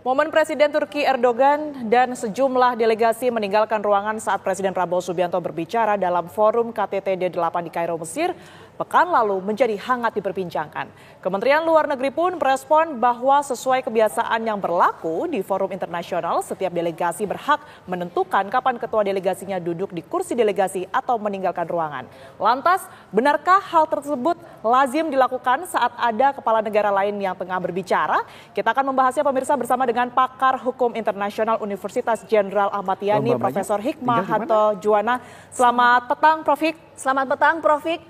Momen Presiden Turki Erdogan dan sejumlah delegasi meninggalkan ruangan saat Presiden Prabowo Subianto berbicara dalam forum KTT D8 di Kairo, Mesir, pekan lalu menjadi hangat diperbincangkan. Kementerian Luar Negeri pun merespon bahwa sesuai kebiasaan yang berlaku di forum internasional, setiap delegasi berhak menentukan kapan ketua delegasinya duduk di kursi delegasi atau meninggalkan ruangan. Lantas, benarkah hal tersebut lazim dilakukan saat ada kepala negara lain yang tengah berbicara? Kita akan membahasnya pemirsa bersama dengan pakar hukum internasional Universitas Jenderal Ahmad Yani, Profesor Hikmahanto Juwana. Selamat petang, Prof. Hik. Selamat petang, Prof. Hik.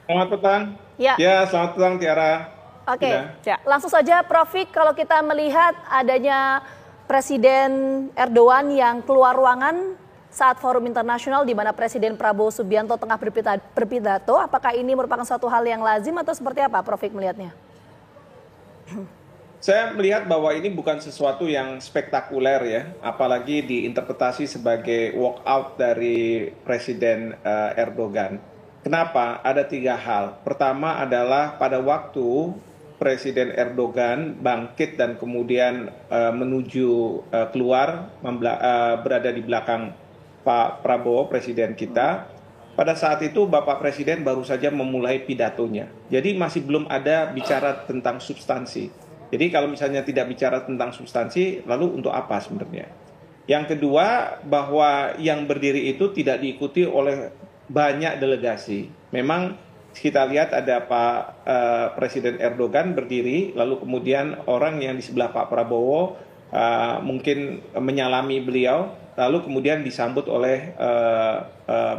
Selamat petang. Ya, selamat petang, Tiara. Oke, langsung saja, Prof. Hik, kalau kita melihat adanya Presiden Erdogan yang keluar ruangan saat forum internasional di mana Presiden Prabowo Subianto tengah berpidato, apakah ini merupakan suatu hal yang lazim atau seperti apa, Prof. Hik melihatnya? Saya melihat bahwa ini bukan sesuatu yang spektakuler ya, apalagi diinterpretasi sebagai walkout dari Presiden Erdogan. Kenapa? Ada 3 hal. Pertama adalah pada waktu Presiden Erdogan bangkit dan kemudian menuju keluar, berada di belakang Pak Prabowo, Presiden kita. Pada saat itu Bapak Presiden baru saja memulai pidatonya. Jadi masih belum ada bicara tentang substansi. Jadi kalau misalnya tidak bicara tentang substansi, lalu untuk apa sebenarnya? Yang kedua, bahwa yang berdiri itu tidak diikuti oleh banyak delegasi. Memang kita lihat ada Pak Presiden Erdogan berdiri, lalu kemudian orang yang di sebelah Pak Prabowo mungkin menyalami beliau, lalu kemudian disambut oleh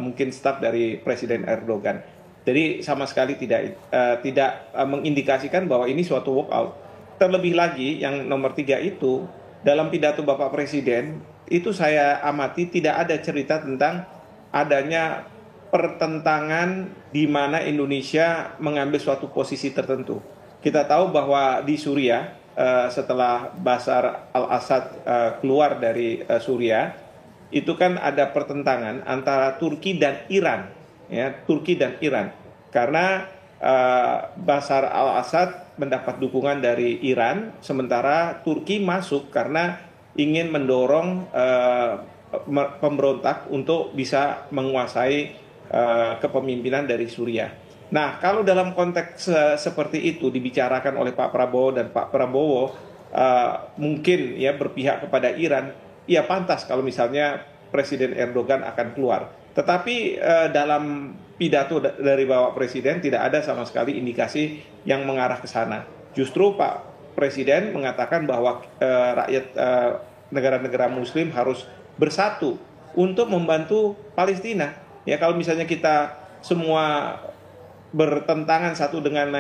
mungkin staf dari Presiden Erdogan. Jadi sama sekali tidak mengindikasikan bahwa ini suatu walkout. Terlebih lagi yang nomor 3 itu, dalam pidato Bapak Presiden, itu saya amati tidak ada cerita tentang adanya pertentangan di mana Indonesia mengambil suatu posisi tertentu. Kita tahu bahwa di Suriah, setelah Bashar al-Assad keluar dari Suriah, itu kan ada pertentangan antara Turki dan Iran. Ya, Turki dan Iran. Karena Bashar al-Assad mendapat dukungan dari Iran, sementara Turki masuk karena ingin mendorong pemberontak untuk bisa menguasai kepemimpinan dari Suriah. Nah, kalau dalam konteks seperti itu dibicarakan oleh Pak Prabowo dan Pak Prabowo mungkin ya berpihak kepada Iran, ya pantas kalau misalnya Presiden Erdogan akan keluar. Tetapi dalam pidato dari Bapak Presiden tidak ada sama sekali indikasi yang mengarah ke sana. Justru Pak Presiden mengatakan bahwa rakyat negara-negara Muslim harus bersatu untuk membantu Palestina. Ya, kalau misalnya kita semua bertentangan satu dengan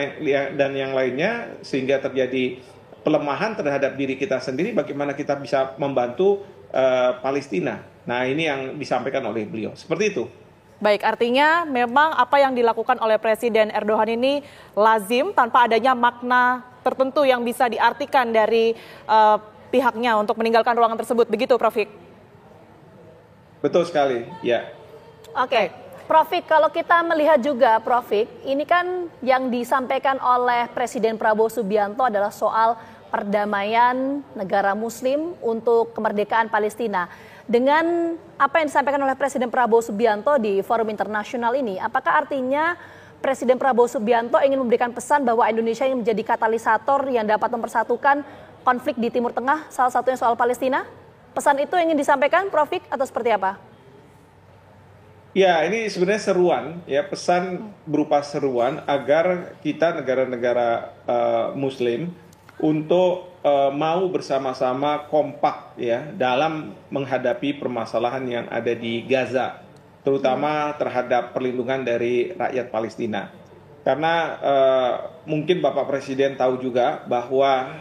dan yang lainnya sehingga terjadi pelemahan terhadap diri kita sendiri, bagaimana kita bisa membantu Palestina? Nah, ini yang disampaikan oleh beliau. Seperti itu. Baik, artinya memang apa yang dilakukan oleh Presiden Erdogan ini lazim tanpa adanya makna tertentu yang bisa diartikan dari pihaknya untuk meninggalkan ruangan tersebut. Begitu, Prof. Hik? Betul sekali, ya. Oke, Prof. Hik, kalau kita melihat juga, Prof. Hik, ini kan yang disampaikan oleh Presiden Prabowo Subianto adalah soal perdamaian negara Muslim untuk kemerdekaan Palestina. Dengan apa yang disampaikan oleh Presiden Prabowo Subianto di forum internasional ini, apakah artinya Presiden Prabowo Subianto ingin memberikan pesan bahwa Indonesia ingin menjadi katalisator yang dapat mempersatukan konflik di Timur Tengah, salah satunya soal Palestina? Pesan itu ingin disampaikan, Prof. Hik, atau seperti apa? Ya, ini sebenarnya seruan, ya, pesan berupa seruan agar kita negara-negara Muslim untuk mau bersama-sama kompak ya dalam menghadapi permasalahan yang ada di Gaza, terutama terhadap perlindungan dari rakyat Palestina. Karena mungkin Bapak Presiden tahu juga bahwa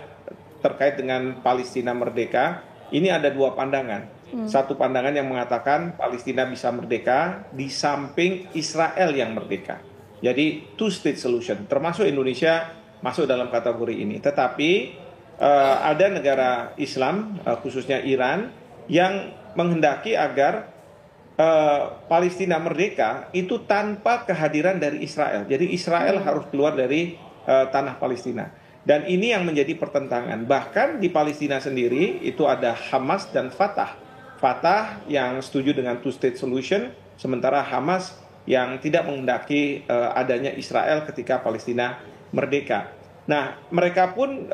terkait dengan Palestina merdeka, ini ada 2 pandangan. Satu pandangan yang mengatakan Palestina bisa merdeka di samping Israel yang merdeka. Jadi two-state solution, termasuk Indonesia masuk dalam kategori ini. Tetapi ada negara Islam, khususnya Iran, yang menghendaki agar Palestina merdeka itu tanpa kehadiran dari Israel. Jadi Israel harus keluar dari tanah Palestina. Dan ini yang menjadi pertentangan. Bahkan di Palestina sendiri itu ada Hamas dan Fatah. Fatah yang setuju dengan two-state solution, sementara Hamas yang tidak menghendaki adanya Israel ketika Palestina merdeka. Nah, mereka pun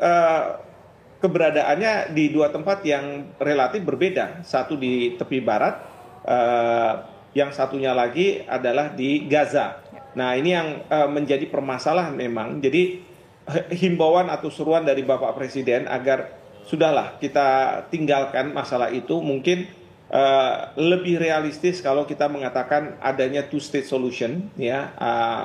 keberadaannya di dua tempat yang relatif berbeda. Satu di tepi barat, yang satunya lagi adalah di Gaza. Nah, ini yang menjadi permasalahan memang. Jadi himbauan atau seruan dari Bapak Presiden agar sudahlah kita tinggalkan masalah itu, mungkin lebih realistis kalau kita mengatakan adanya two-state solution, ya,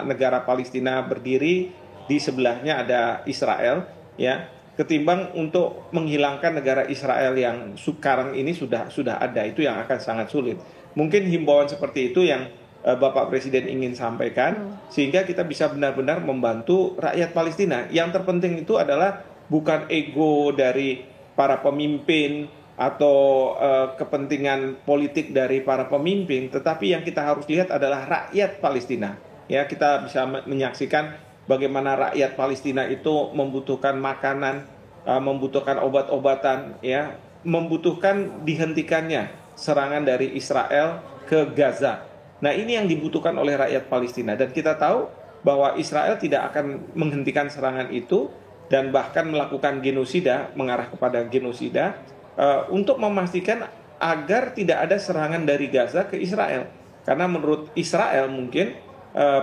negara Palestina berdiri, di sebelahnya ada Israel, ya, ketimbang untuk menghilangkan negara Israel yang sekarang ini sudah ada, itu yang akan sangat sulit. Mungkin himbauan seperti itu yang Bapak Presiden ingin sampaikan, sehingga kita bisa benar-benar membantu rakyat Palestina. Yang terpenting itu adalah bukan ego dari para pemimpin atau kepentingan politik dari para pemimpin, tetapi yang kita harus lihat adalah rakyat Palestina. Ya, kita bisa menyaksikan bagaimana rakyat Palestina itu membutuhkan makanan, membutuhkan obat-obatan, ya, membutuhkan dihentikannya serangan dari Israel ke Gaza. Nah, ini yang dibutuhkan oleh rakyat Palestina, dan kita tahu bahwa Israel tidak akan menghentikan serangan itu dan bahkan melakukan genosida, mengarah kepada genosida, untuk memastikan agar tidak ada serangan dari Gaza ke Israel. Karena menurut Israel mungkin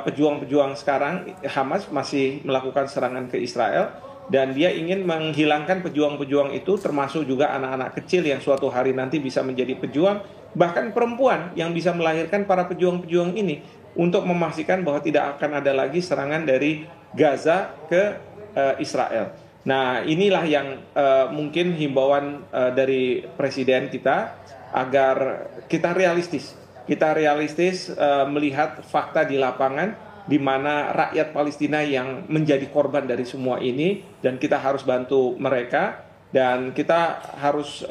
pejuang-pejuang sekarang Hamas masih melakukan serangan ke Israel, dan dia ingin menghilangkan pejuang-pejuang itu, termasuk juga anak-anak kecil yang suatu hari nanti bisa menjadi pejuang, bahkan perempuan yang bisa melahirkan para pejuang-pejuang ini, untuk memastikan bahwa tidak akan ada lagi serangan dari Gaza ke Israel. Nah, inilah yang mungkin himbauan dari Presiden kita, agar kita realistis. Kita realistis melihat fakta di lapangan, di mana rakyat Palestina yang menjadi korban dari semua ini, dan kita harus bantu mereka, dan kita harus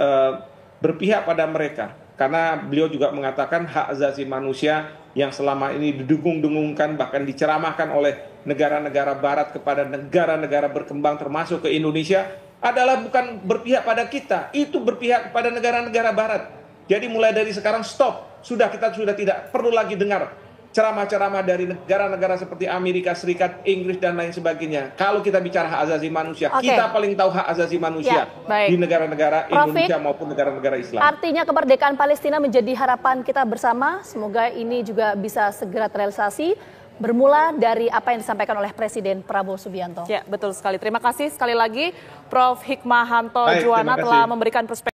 berpihak pada mereka. Karena beliau juga mengatakan hak asasi manusia yang selama ini didengung-dengungkan, bahkan diceramahkan oleh negara-negara barat kepada negara-negara berkembang termasuk ke Indonesia, adalah bukan berpihak pada kita, itu berpihak kepada negara-negara barat. Jadi mulai dari sekarang stop, kita sudah tidak perlu lagi dengar ceramah-ceramah dari negara-negara seperti Amerika Serikat, Inggris, dan lain sebagainya. Kalau kita bicara hak asasi manusia, kita paling tahu hak asasi manusia di negara-negara Indonesia maupun negara-negara Islam. Artinya kemerdekaan Palestina menjadi harapan kita bersama. Semoga ini juga bisa segera terrealisasi, bermula dari apa yang disampaikan oleh Presiden Prabowo Subianto. Ya, betul sekali. Terima kasih sekali lagi Prof. Hikmahanto Juwana telah memberikan perspektif